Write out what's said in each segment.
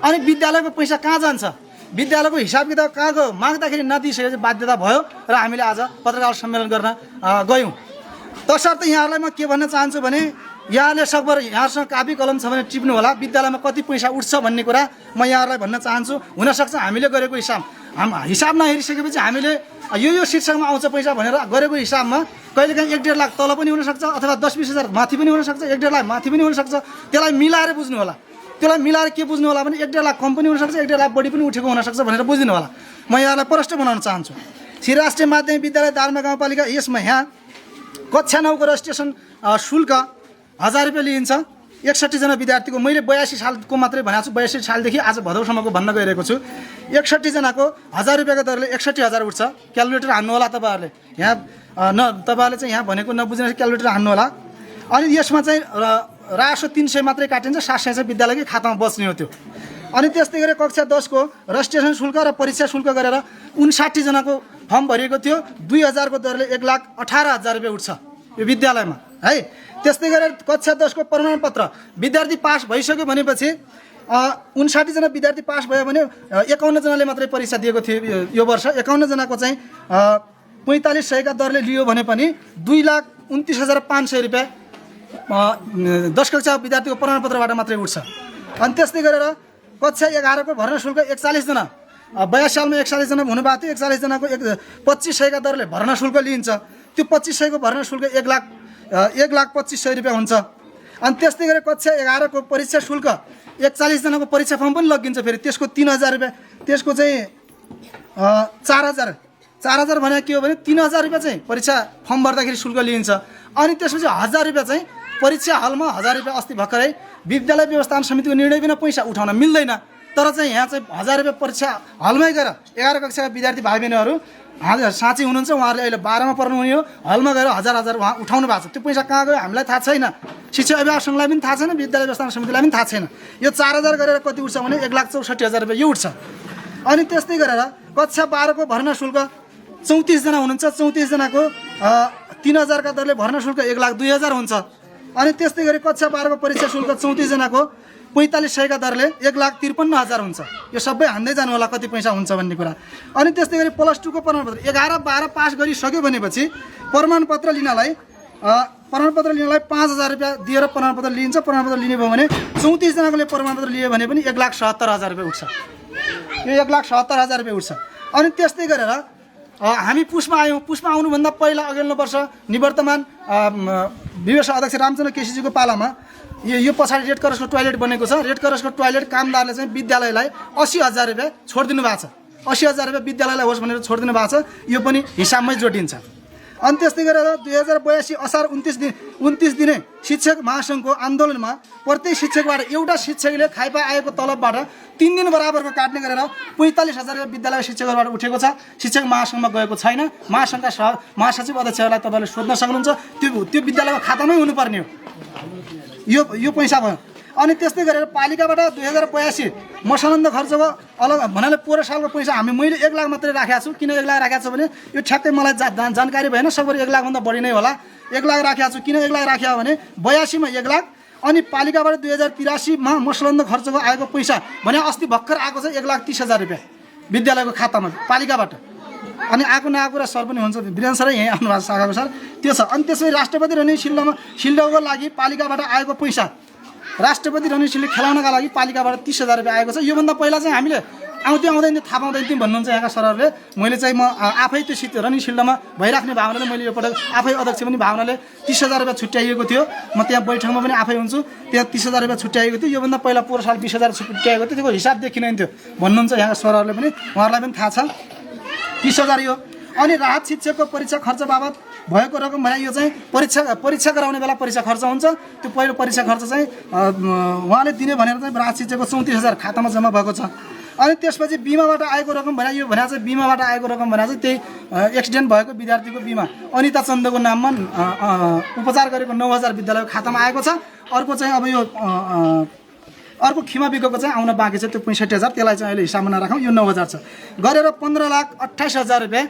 अनि विद्यालयको पैसा कहाँ जान्छ, विद्यालयको हिसाब किताब कहाँको माग्दाखेरि नदिइसकेपछि बाध्यता भयो र हामीले आज पत्रकार सम्मेलन गर्न गयौँ। तसर्थ यहाँहरूलाई म के भन्न चाहन्छु भने यहाँले सकभर यहाँसँग कापी कलम छ भने टिप्नु होला, विद्यालयमा कति पैसा उठ्छ भन्ने कुरा म यहाँहरूलाई भन्न चाहन्छु। हुनसक्छ हामीले गरेको हिसाब नहेरिसकेपछि हामीले यो शीर्षकमा आउँछ पैसा भनेर गरेको हिसाबमा कहिलेकाहीँ 1-1.5 लाख तल पनि हुनसक्छ अथवा 10-20 हजार माथि पनि हुनसक्छ, 1-1.5 लाख माथि पनि हुनसक्छ। त्यसलाई मिलाएर बुझ्नु होला। त्यसलाई मिलाएर के बुझ्नु होला भने 1-1.5 लाख कम पनि हुनसक्छ, 1-1.5 लाख बढी पनि उठेको हुनसक्छ भनेर बुझिदिनु होला। म यहाँलाई प्रष्ट बनाउन चाहन्छु। श्री राष्ट्रिय माध्यमिक विद्यालय दार्मा गाउँपालिका यसमा यहाँ कक्षा 9 को रजिस्ट्रेसन शुल्क 1000 रुपियाँ लिइन्छ 61 जना विद्यार्थीको। मैले 82 सालको मात्रै भनेको छु, 82 सालदेखि आज भदौसम्मको भन्न गइरहेको छु। 61 जनाको 1000 रुपियाँको दरले 61,000 उठ्छ। क्यालकुलेटर हान्नु होला तपाईँहरूले, यहाँ तपाईँहरूले चाहिँ यहाँ भनेको नबुझ्ने क्यालकुलेटर हान्नु होला। अनि यसमा चाहिँ रासो 300 मात्रै काटिन्छ, 700 चाहिँ विद्यालयकै खातामा बस्ने हो त्यो। अनि त्यस्तै गरेर कक्षा 10 को रजिस्ट्रेसन शुल्क र परीक्षा शुल्क गरेर 59 जनाको फर्म भरिएको थियो। 2000 को दरले 1,18,000 रुपियाँ उठ्छ यो विद्यालयमा है। त्यस्तै गरेर कक्षा 10 को प्रमाणपत्र विद्यार्थी पास भइसक्यो भनेपछि 59 जना विद्यार्थी पास भयो भने 51 जनाले मात्रै परीक्षा दिएको थियो यो वर्ष। 51 जनाको चाहिँ 4500 का दरले लियो भने पनि 2,29,500 रुपियाँ 10 कक्षा विद्यार्थीको प्रमाणपत्रबाट मात्रै उठ्छ। अनि त्यस्तै गरेर कक्षा 11 को भर्ना शुल्क 41 जना 82 सालमा 41 जना हुनुभएको थियो। 41 जनाको 2500 का दरले भर्ना शुल्क लिइन्छ। त्यो 2500 को भर्ना शुल्क 1,25,000 रुपियाँ हुन्छ। अनि त्यस्तै गरेर कक्षा 11 को परीक्षा शुल्क 41 जनाको परीक्षा फर्म पनि लगिन्छ फेरि, त्यसको 3,000 रुपियाँ, त्यसको चाहिँ 4,000 भने के हो भने 3,000 रुपियाँ चाहिँ परीक्षा फर्म भर्दाखेरि शुल्क लिइन्छ। अनि त्यसपछि 1000 रुपियाँ चाहिँ परीक्षा हलमा 1000 रुपियाँ अस्ति भर्खरै विद्यालय व्यवस्थापन समितिको निर्णय बिना पैसा उठाउन मिल्दैन। तर चाहिँ यहाँ चाहिँ 1000 रुपियाँ परीक्षा हलमै गएर 11 कक्षाका विद्यार्थी भाइ बहिनीहरू साँच्चै हुनुहुन्छ, उहाँहरूले अहिले 12 मा पढ्नु हुने हो, हलमा गएर 1000 उहाँ उठाउनु भएको छ। त्यो पैसा कहाँ गयो हामीलाई थाहा छैन, शिक्षा अभिभावक सङ्घलाई पनि थाहा छैन, विद्यालय व्यवस्थापन समितिलाई पनि थाहा छैन। यो 4000 गरेर कति उठ्छ भने 1,64,000 रुपियाँ यो उठ्छ। अनि त्यस्तै गरेर कक्षा 12 को भर्ना शुल्क 34 जना हुनुहुन्छ, 34 जनाको 3000 का दरले भर्ना शुल्क 1,02,000 हुन्छ। अनि त्यस्तै गरी कक्षा 12 को परीक्षा शुल्क 34 जनाको 4500 का दरले 1,53,000 हुन्छ। यो सबै हान्दै जानु होला कति पैसा हुन्छ भन्ने कुरा। अनि त्यस्तै गरी प्लस 2 को प्रमाणपत्र 11-12 पास गरिसक्यो भनेपछि प्रमाणपत्र लिनलाई 5,000 रुपियाँ दिएर प्रमाणपत्र लिइन्छ। प्रमाणपत्र लिने भयो भने 34 जनाकोले प्रमाणपत्र लियो भने पनि 1,77,000 रुपियाँ उठ्छ। यो 1,77,000 रुपियाँ उठ्छ। अनि त्यस्तै गरेर हामी पुसमा आयौँ। पुसमा आउनुभन्दा पहिला अघिल्लो वर्ष निवर्तमान विवेश अध्यक्ष रामचन्द्र केसीजीको पालामा यो पछाडि रेड क्रसको टोयलेट बनेको छ। रेड क्रसको टोयलेट कामदारले चाहिँ विद्यालयलाई 80,000 रुपियाँ छोडिदिनु भएको छ। 80,000 रुपियाँ विद्यालयलाई होस् भनेर छोडिदिनु भएको छ। यो पनि हिसाबमै जोडिन्छ। अनि त्यस्तै गरेर 2082 असार 29 दिने शिक्षक महासङ्घको आन्दोलनमा प्रत्येक शिक्षकबाट एउटा शिक्षकले खाइपा आएको तलबबाट 3 दिन बराबरको काट्ने गरेर 45,000 रुपियाँ विद्यालय शिक्षकहरूबाट उठेको छ। शिक्षक महासङ्घमा गएको छैन। महासङ्घका महासचिव अध्यक्षहरूलाई तपाईँले सोध्न सक्नुहुन्छ। त्यो विद्यालयको खातामै हुनुपर्ने हो यो पैसा भयो। अनि त्यस्तै गरेर पालिकाबाट 2082 मसनन्द खर्चको अलग भन्नाले 15 सालको पैसा मैले 1 लाख मात्रै राखेको छु। किन 1 लाख राखेको छु भने यो ठ्याक्कै मलाई जानकारी भएन, सबैले 1 लाखभन्दा बढी नै होला। 1 लाख राखेको छु। किन 1 लाख राखेको भने 82 मा 1 लाख अनि पालिकाबाट 2083 मा मसलन्द खर्चको आएको पैसा भने अस्ति भर्खर आएको छ 1,30,000 रुपियाँ विद्यालयको खातामा पालिकाबाट। अनि आएको नआएको कुरा सर पनि हुन्छ, वीरेन्द्र सर यहीँ आउनु भएको छ आएको सर त्यो छ। अनि त्यसपछि राष्ट्रपति रणनीति सिल्डको लागि पालिकाबाट आएको पैसा राष्ट्रपति रणनीति सिल्ड खेलाउनका लागि पालिकाबाट 30,000 रुपियाँ आएको छ। योभन्दा पहिला चाहिँ हामीले आउँदैन थाहा पाउँदैन थियौँ भन्नुहुन्छ यहाँका सरहरूले। मैले चाहिँ म आफै त्यो रणनीति सिल्डमा भइराख्ने भावनाले मैले यो पटक आफै अध्यक्ष पनि भावनाले 30,000 रुपियाँ छुट्याइएको थियो। म त्यहाँ बैठकमा पनि आफै हुन्छु, त्यहाँ 30,000 रुपियाँ छुट्याइएको थियो। योभन्दा पहिला 15 साल 20,000 छुट्याइएको थियो। त्यसको हिसाब देखिँदैन थियो भन्नुहुन्छ यहाँका सरहरूले पनि, उहाँहरूलाई पनि थाहा छ 30,000 यो। अनि राहत शिक्षकको परीक्षा खर्च बाबत भएको रकम भने यो चाहिँ परीक्षा गराउने बेला परीक्षा खर्च हुन्छ। त्यो पहिलो परीक्षा खर्च चाहिँ उहाँले दिने भनेर चाहिँ राहत शिक्षकको 34,000 खातामा जम्मा भएको छ। अनि त्यसपछि बिमाबाट आएको रकम भने यो भने चाहिँ बिमाबाट आएको रकम भने चाहिँ त्यही एक्सिडेन्ट भएको विद्यार्थीको बिमा अनिता चन्दको नाममा उपचार गरेको 9,000 विद्यालयको खातामा आएको छ। अर्को चाहिँ अब यो अर्को खिमा बिगको चाहिँ आउन बाँकी छ, त्यो 65,000 त्यसलाई चाहिँ अहिले हिसाबमा नराखौँ। यो 9,000 छ गरेर 15,28,000 रुपियाँ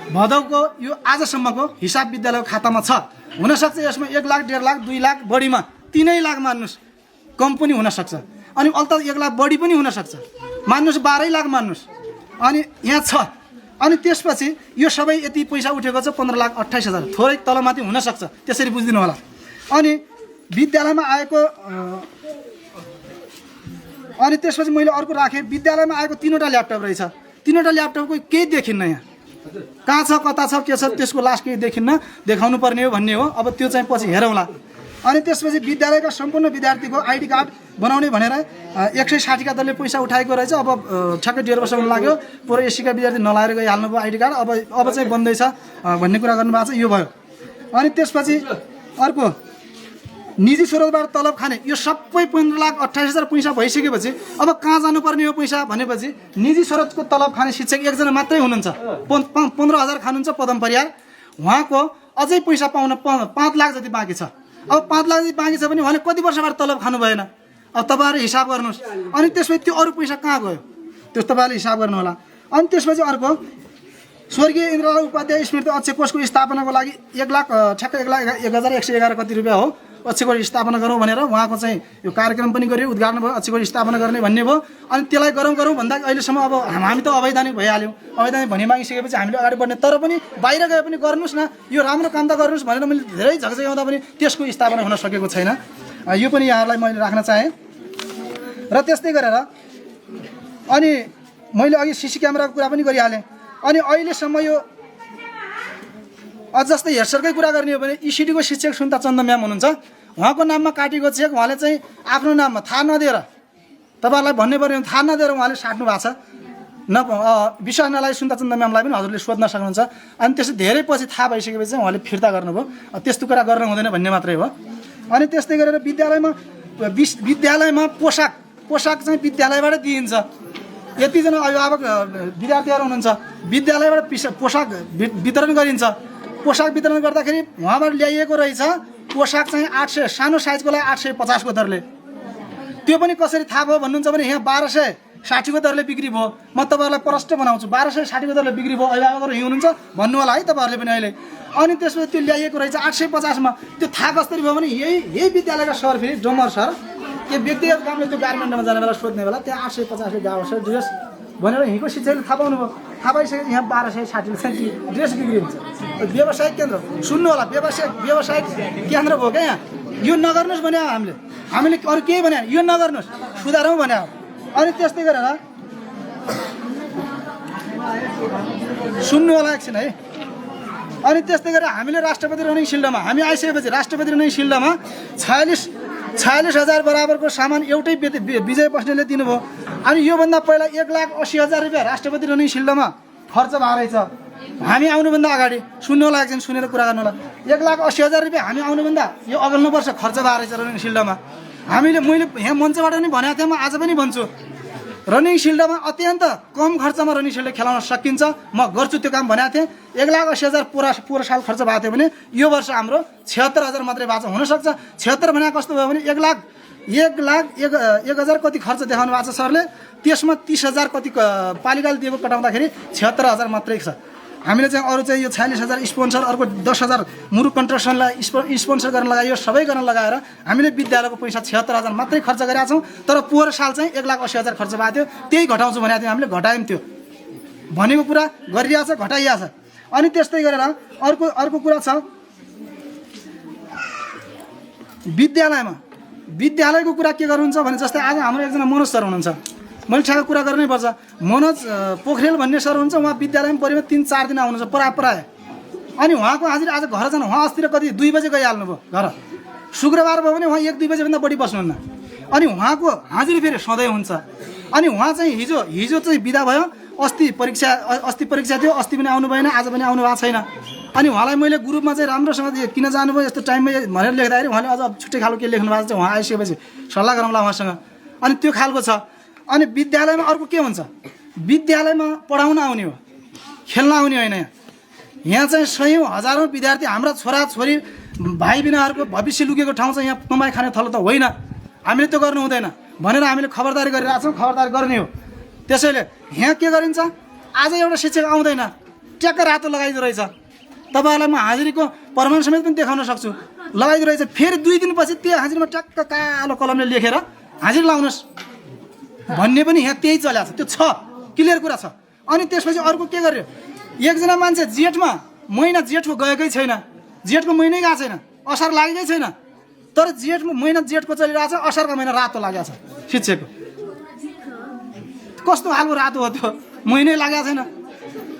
भदौको यो आजसम्मको हिसाब विद्यालयको खातामा छ। हुनसक्छ यसमा 1 लाख 1.5 लाख 2 लाख बढीमा 3 लाख मान्नुहोस् कम पनि हुनसक्छ। अनि अहिले त 1 लाख बढी पनि हुनसक्छ, मान्नुहोस् 12 लाख मान्नुहोस्। अनि यहाँ छ, अनि त्यसपछि यो सबै यति पैसा उठेको छ 15,28,000, थोरै तलमाथि हुनसक्छ, त्यसरी बुझिदिनु होला। अनि विद्यालयमा आएको अनि त्यसपछि मैले अर्को राखेँ, विद्यालयमा आएको 3वटा ल्यापटप रहेछ, 3वटा ल्यापटपको केही देखिन्न, यहाँ कहाँ छ कता छ के छ त्यसको लास्ट केही देखिन्न, देखाउनु पर्ने हो भन्ने हो। अब त्यो चाहिँ पछि हेरौँला। अनि त्यसपछि विद्यालयका सम्पूर्ण विद्यार्थीको आइडी कार्ड बनाउने भनेर 160 का दलले पैसा उठाएको रहेछ। अब ठ्याक्कै 1.5 वर्ष हुन लाग्यो, पुरै एसीका विद्यार्थी नलाएर गइहाल्नु भयो आइडी कार्ड, अब चाहिँ बन्दैछ भन्ने कुरा गर्नुभएको छ, यो भयो। अनि त्यसपछि अर्को निजी स्रोतबाट तलब खाने, यो सबै 15,28,000 पैसा भइसकेपछि अब कहाँ जानुपर्ने हो पैसा भनेपछि निजी स्रोतको तलब खाने शिक्षक एकजना मात्रै हुनुहुन्छ, 15,000 खानुहुन्छ पदम परियार, उहाँको अझै पैसा पाउन 5 लाख जति बाँकी छ। अब 5 लाख जति बाँकी छ भने उहाँले कति वर्षबाट तलब खानु भएन, अब तपाईँहरू हिसाब गर्नुहोस्। अनि त्यसपछि त्यो अरू पैसा कहाँ गयो त्यो तपाईँहरूले हिसाब गर्नु होला। अनि त्यसपछि अर्को स्वर्गीय इन्द्रलाल उपाध्याय स्मृति अक्षय कोषको स्थापनाको लागि 1 लाख ठ्याक्कै 1,111 कति रुपियाँ हो अक्षय कोष स्थापना गरौँ भनेर उहाँको चाहिँ यो कार्यक्रम पनि गरियो, उद्घाटन भयो, अक्षय कोष स्थापना गर्ने भन्ने भयो। अनि त्यसलाई गरौँ भन्दा अहिलेसम्म अब हामी त अवैधानिक भइहाल्यौँ, अवैधानिक भनिमागिसकेपछि हामीले अगाडि बढ्ने, तर पनि बाहिर गए पनि गर्नुहोस् न, यो राम्रो काम त गर्नुहोस् भनेर मैले धेरै झकझक्याउँदा पनि त्यसको स्थापना हुन सकेको छैन। यो पनि यहाँहरूलाई मैले राख्न चाहेँ। र त्यस्तै गरेर अनि मैले अघि सिसी क्यामेराको कुरा पनि गरिहालेँ। अनि अहिलेसम्म यो अझ जस्तै हेरसरकै कुरा गर्ने हो भने इसिडीको शिक्षक सुन्ता चन्द म्याम हुनुहुन्छ, उहाँको नाममा काटेको चेक उहाँले चाहिँ आफ्नो नाममा थाहा नदिएर, तपाईँहरूलाई भन्ने पर्यो भने थाहा नदिएर उहाँले साट्नु भएको छ। विश्वास नलागे सुन्ता चन्द म्यामलाई पनि हजुरले सोध्न सक्नुहुन्छ। अनि त्यसो धेरै पछि थाहा भइसकेपछि चाहिँ उहाँले फिर्ता गर्नुभयो, त्यस्तो कुरा गर्न हुँदैन भन्ने मात्रै हो। अनि त्यस्तै गरेर विद्यालयमा पोसाक चाहिँ विद्यालयबाट दिइन्छ। यतिजना अभिभावक विद्यार्थीहरू हुनुहुन्छ, विद्यालयबाट पोसाक वितरण गरिन्छ। पोसाक वितरण गर्दाखेरि उहाँबाट ल्याइएको रहेछ पोसाक चाहिँ 800, सानो साइजको लागि 850 को दरले। त्यो पनि कसरी थाहा भयो भन्नुहुन्छ भने यहाँ 1260 को दरले बिक्री भयो। म तपाईँहरूलाई प्रष्ट बनाउँछु, 1260 को दरले बिक्री भयो, अभिभावकहरू हिँड्नुहुन्छ भन्नु होला है तपाईँहरूले पनि अहिले। अनि त्यसपछि त्यो ल्याइएको रहेछ 850 मा। त्यो थाहा कसरी भयो भने यही विद्यालयका सर, फेरि डोमर सर, त्यो व्यक्तिगत कामले त्यो गार्मेन्टमा जाने बेला सोध्ने बेला त्यहाँ 850 गाउँ सर ड्रेस भनेर हिँडेको शिक्षकले थाहा पाउनुभयो। थाहा पाइसकेपछि यहाँ 1260 चाहिँ ड्रेस बिक्री हुन्छ। व्यावसायिक केन्द्र सुन्नु होला, व्यावसायिक केन्द्र भयो क्या यहाँ। यो नगर्नुहोस् भने हामीले अरू केही भने यो नगर्नुहोस्, सुधारौँ भने। अनि त्यस्तै गरेर सुन्नु होला एकछिन है। अनि त्यस्तै गरेर हामीले राष्ट्रपति रनिङ सिल्डमा हामी आइसकेपछि राष्ट्रपति रनिङ सिल्डमा 46,000 बराबरको सामान एउटै विजय बस्नेतले दिनुभयो। अनि योभन्दा पहिला 1,80,000 रुपियाँ राष्ट्रपति रनिङ सिल्डमा खर्च भएको रहेछ हामी आउनुभन्दा अगाडि। सुन्नु होला एकछिन, सुनेर कुरा गर्नु होला। 1,80,000 रुपियाँ हामी आउनुभन्दा यो अघिल्लो वर्ष खर्च भएको रहेछ रनिङ सिल्डमा। मैले यहाँ मञ्चबाट पनि भनेको थिएँ, म आज पनि भन्छु, रनिङ सिल्डमा अत्यन्त कम खर्चमा रनिङ सिल्ड खेलाउन सकिन्छ। म गर्छु त्यो काम भनेको थिएँ। 1,80,000 पुरा साल खर्च भएको थियो भने यो वर्ष हाम्रो 76,000 मात्रै भएको छ। हुनसक्छ 76 भने कस्तो भयो भने 1,01,000 कति खर्च देखाउनु भएको छ सरले, त्यसमा 30,000 कति पालिकाले दिएको कटाउँदाखेरि 76,000 मात्रै छ। हामीले चाहिँ अरू चाहिँ यो 46,000 स्पोन्सर, अर्को 10,000 मुरु कन्स्ट्रक्सनलाई स्पोन्सर गर्न लगायो, यो सबै गर्न लगाएर हामीले विद्यालयको पैसा 76,000 मात्रै खर्च गरेका छौँ। तर पोहोर साल चाहिँ 1,80,000 खर्च भएको थियो, त्यही घटाउँछु भनेको थियो हामीले, घटायौँ। त्यो भनेको कुरा गरिरहेछ, घटाइरहेछ। अनि त्यस्तै गरेर अर्को कुरा छ विद्यालयको कुरा के गर्नुहुन्छ भने जस्तै आज हाम्रो एकजना मनोज सर हुनुहुन्छ, मैले ठ्याक्क कुरा गर्नै पर्छ। मनोज पोखरेल भन्ने सर हुनुहुन्छ, उहाँ विद्यालयमा परिमा 3-4 दिन आउनुहुन्छ प्राय। अनि उहाँको हाजिर आज घर जानु, उहाँ अस्तिर कति 2 बजे गइहाल्नुभयो घर। शुक्रबार भयो भने उहाँ 1-2 बजेभन्दा बढी बस्नुहुन्न। अनि उहाँको हाजिरी फेरि सधैँ हुन्छ। अनि उहाँ चाहिँ हिजो चाहिँ बिदा भयो, अस्ति परीक्षा थियो, अस्ति पनि आउनु भएन, आज पनि आउनु भएको छैन। अनि उहाँलाई मैले ग्रुपमा चाहिँ राम्रोसँग किन जानुभयो यस्तो टाइममा भनेर लेख्दाखेरि उहाँले अझ छुट्टै खालको के लेख्नु भएको छ, उहाँ आइसकेपछि सल्लाह गरौँला उहाँसँग। अनि त्यो खालको छ। अनि विद्यालयमा अर्को के हुन्छ, विद्यालयमा पढाउन आउने हो, खेल्न आउने होइन। यहाँ चाहिँ सयौँ हजारौँ विद्यार्थी हाम्रा छोराछोरी भाइ बहिनीहरूको भविष्य लुकेको ठाउँ चाहिँ यहाँ कमाइ खाने थलो त होइन। हामीले त्यो गर्नु हुँदैन भनेर हामीले खबरदारी गरिरहेको छौँ, खबरदारी गर्ने हो। त्यसैले यहाँ के गरिन्छ, आज एउटा शिक्षक आउँदैन, ट्याक्क रातो लगाइदो रहेछ। तपाईँहरूलाई म हाजिरीको प्रमाण समेत पनि देखाउन सक्छु, लगाइदो रहेछ। फेरि 2 दिनपछि त्यो हाजिरीमा ट्याक्क कालो कलमले लेखेर हाजिर लाउनुहोस् भन्ने पनि यहाँ त्यही चलेको छ। त्यो छ, क्लियर कुरा छ। अनि त्यसपछि अर्को के गर्यो, एकजना मान्छे जेठमा महिना जेठको गएकै छैन, जेठको महिनै गएको छैन, असार लागेकै छैन, तर जेठमा महिना जेठको चलिरहेको छ, असारको महिना रातो लागेको छ शिक्षकको। कस्तो खालको रातो हो त्यो, महिनै लागेको छैन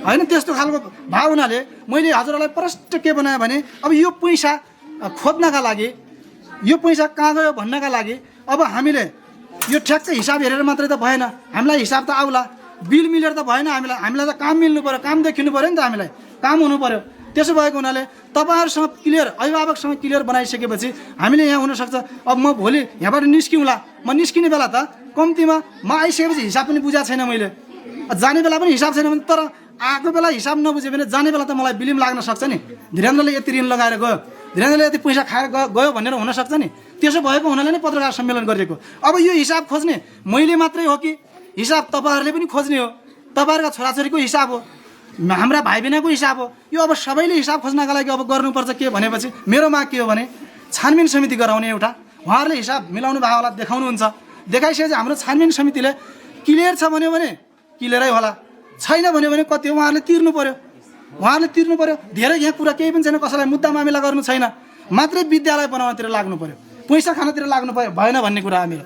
होइन। त्यस्तो खालको भाव हुनाले मैले हजुरहरूलाई प्रष्ट के बनाएँ भने अब यो पैसा खोज्नका लागि, यो पैसा कहाँ गयो भन्नका लागि अब हामीले यो ठ्याक्कै हिसाब हेरेर मात्रै त भएन, हामीलाई हिसाब त आउला, बिल मिलेर त भएन, हामीलाई त काम मिल्नु पऱ्यो, काम देखिनु पऱ्यो नि त, हामीलाई काम हुनु पऱ्यो। त्यसो भएको हुनाले तपाईँहरूसँग क्लियर, अभिभावकसँग क्लियर बनाइसकेपछि हामीले यहाँ हुनसक्छ अब म भोलि यहाँबाट निस्किउँला, म निस्किने बेला त कम्तीमा म आइसकेपछि हिसाब पनि बुझाएको छैन मैले, जाने बेला पनि हिसाब छैन भने, तर आएको बेला हिसाब नबुझ्यो भने जाने बेला त मलाई बिलिम लाग्न सक्छ नि, धीरेन्द्रले यति ऋण लगाएर गयो, धीरेन्द्रले यति पैसा खाएर गयो भनेर हुनसक्छ नि। त्यसो भएको हुनाले नै पत्रकार सम्मेलन गरिएको। अब यो हिसाब खोज्ने मैले मात्रै हो कि हिसाब तपाईँहरूले पनि खोज्ने हो, तपाईँहरूका छोराछोरीको हिसाब हो, हाम्रा भाइ बहिनीको हिसाब हो। यो अब सबैले हिसाब खोज्नका लागि अब गर्नुपर्छ के भनेपछि मेरो माग के हो भने छानबिन समिति गराउने एउटा, उहाँहरूले हिसाब मिलाउनु भएको होला, देखाउनुहुन्छ, देखाइसकेपछि हाम्रो छानबिन समितिले क्लियर छ भन्यो भने क्लियरै होला, छैन भन्यो भने कति हो उहाँहरूले तिर्नु पऱ्यो, उहाँहरूले तिर्नु पऱ्यो। धेरै यहाँ कुरा केही पनि छैन, कसैलाई मुद्दा मामिला गर्नु छैन, मात्रै विद्यालय बनाउनतिर लाग्नु पऱ्यो, पैसा खानतिर लाग्नु भएन भन्ने कुरा हामी